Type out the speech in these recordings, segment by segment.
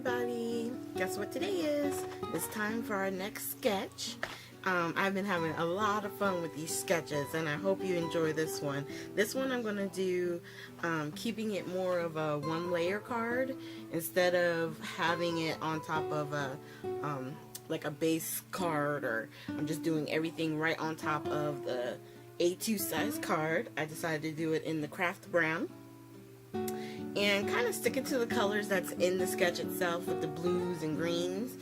everybody. Guess what today is? It's time for our next sketch. I've been having a lot of fun with these sketches and I hope you enjoy this one. This one I'm going to do keeping it more of a one layer card instead of having it on top of a like a base card, or I'm just doing everything right on top of the A2 size card. I decided to do it in the craft brown and kind of sticking to the colors that's in the sketch itself with the blues and greens.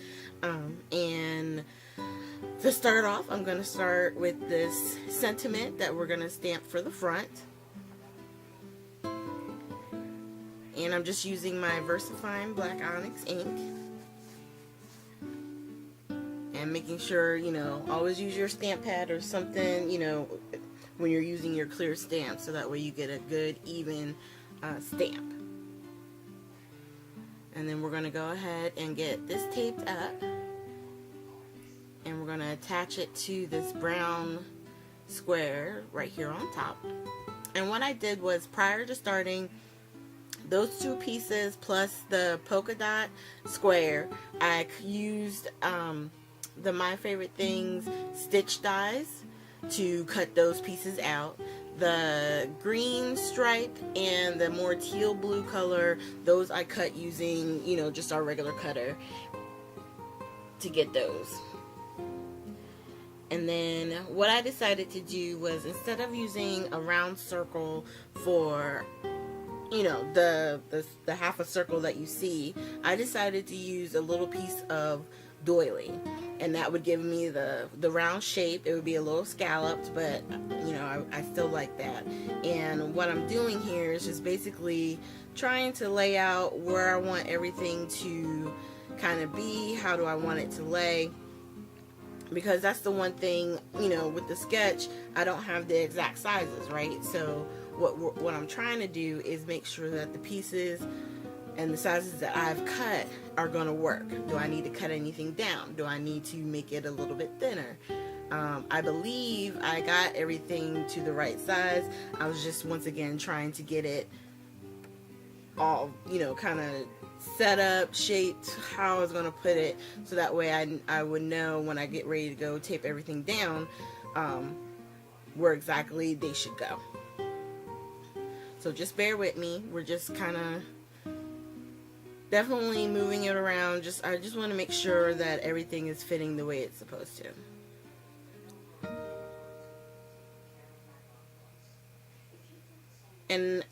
And to start off, I'm going to start with this sentiment that we're going to stamp for the front. And I'm just using my VersaFine Black Onyx ink. And making sure, you know, always use your stamp pad or something, you know, when you're using your clear stamp, so that way you get a good, even stamp. And then we're going to go ahead and get this taped up. And we're going to attach it to this brown square right here on top. And what I did was, prior to starting, those two pieces plus the polka dot square, I used the My Favorite Things stitch dies to cut those pieces out. The green stripe and the more teal blue color, those I cut using, you know, just our regular cutter to get those. And then what I decided to do was, instead of using a round circle for, you know, the half a circle that you see, I decided to use a little piece of doily, and that would give me the round shape. It would be a little scalloped, but you know, I still like that. And what I'm doing here is just basically trying to lay out where I want everything to kind of be. How do I want it to lay? Because that's the one thing, you know, with the sketch, I don't have the exact sizes, right? So what I'm trying to do is make sure that the pieces and the sizes that I've cut are going to work. Do I need to cut anything down? Do I need to make it a little bit thinner? I believe I got everything to the right size. I was just, once again, trying to get it all, you know, kind of set up, shaped, how I was going to put it, so that way I would know when I get ready to go tape everything down, where exactly they should go. So just bear with me. We're just kind of definitely moving it around. I just want to make sure that everything is fitting the way it's supposed to. And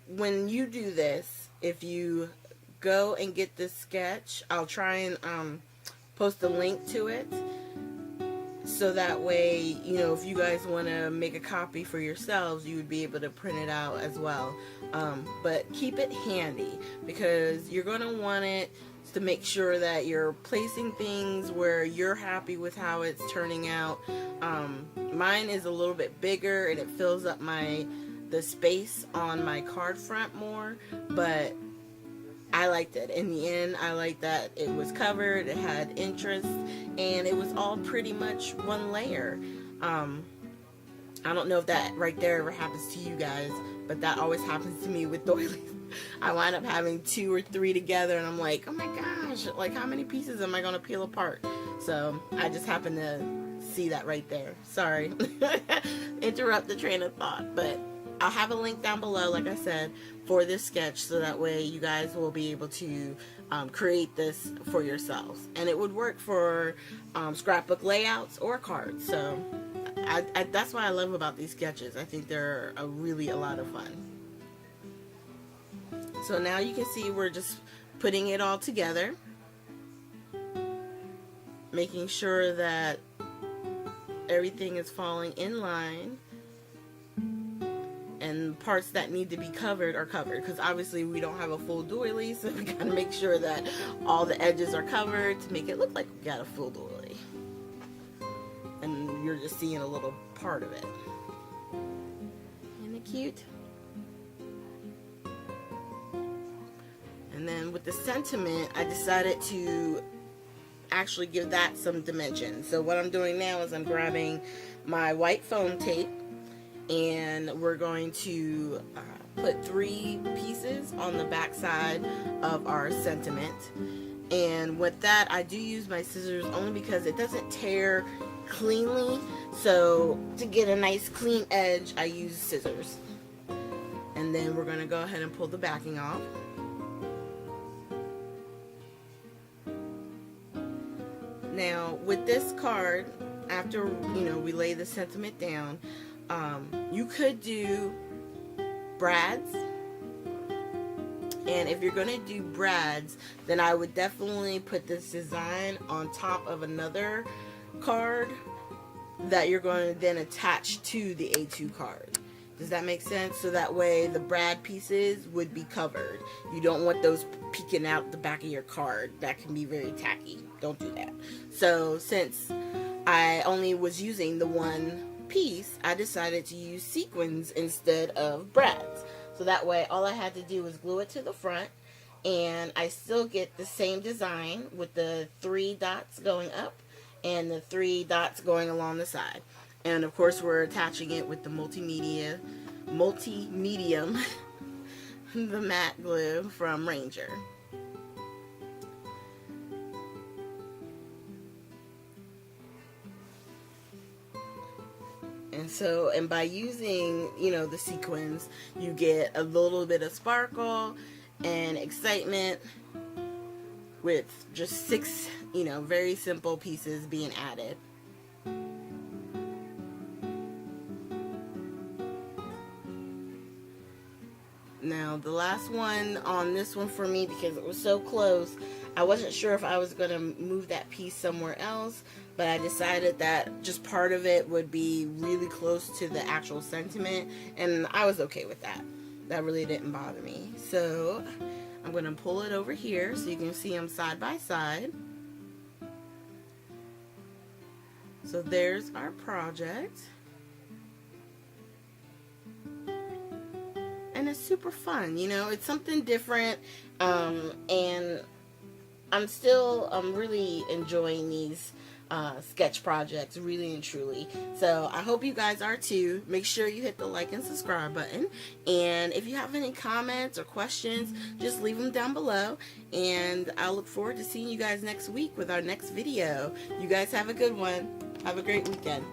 when you do this, if you go and get this sketch, I'll try and post a link to it, so that way, you know, if you guys want to make a copy for yourselves, you would be able to print it out as well. But keep it handy, because you're going to want it to make sure that you're placing things where you're happy with how it's turning out. Mine is a little bit bigger and it fills up the space on my card front more, but I liked it. In the end, I liked that it was covered, it had interest, and it was all pretty much one layer. I don't know if that right there ever happens to you guys, but that always happens to me with doilies. I wind up having 2 or 3 together, and I'm like, oh my gosh, like how many pieces am I going to peel apart? So I just happened to see that right there. Sorry. Interrupt the train of thought, but I'll have a link down below, like I said, for this sketch, so that way you guys will be able to create this for yourselves. And it would work for scrapbook layouts or cards. So that's what I love about these sketches. I think they're really a lot of fun. So now you can see we're just putting it all together, making sure that everything is falling in line. And parts that need to be covered are covered, because obviously we don't have a full doily, so we gotta make sure that all the edges are covered to make it look like we got a full doily. And you're just seeing a little part of it. Isn't it cute? And then with the sentiment, I decided to actually give that some dimension. So what I'm doing now is I'm grabbing my white foam tape, and we're going to put 3 pieces on the back side of our sentiment, And with that, I do use my scissors only because it doesn't tear cleanly. So to get a nice clean edge, I use scissors. And then we're going to go ahead and pull the backing off. Now with this card, after we lay the sentiment down, you could do brads. And if you're going to do brads, then I would definitely put this design on top of another card that you're going to then attach to the A2 card. Does that make sense? So that way the brad pieces would be covered. You don't want those peeking out the back of your card. That can be very tacky. Don't do that. So since I only was using the one piece, I decided to use sequins instead of brads. So that way all I had to do was glue it to the front, and I still get the same design with the 3 dots going up and the 3 dots going along the side. And of course we're attaching it with the multi-medium the matte glue from Ranger. And by using, the sequins, you get a little bit of sparkle and excitement with just 6, very simple pieces being added. Now the last one on this one for me, because it was so close, I wasn't sure if I was going to move that piece somewhere else, but I decided that just part of it would be really close to the actual sentiment, and I was okay with that. That really didn't bother me. So I'm going to pull it over here so you can see them side by side. So there's our project. And it's super fun, it's something different, and I'm really enjoying these sketch projects, really and truly. So I hope you guys are too. Make sure you hit the like and subscribe button, and if you have any comments or questions, just leave them down below, and I look forward to seeing you guys next week with our next video. You guys have a good one. Have a great weekend.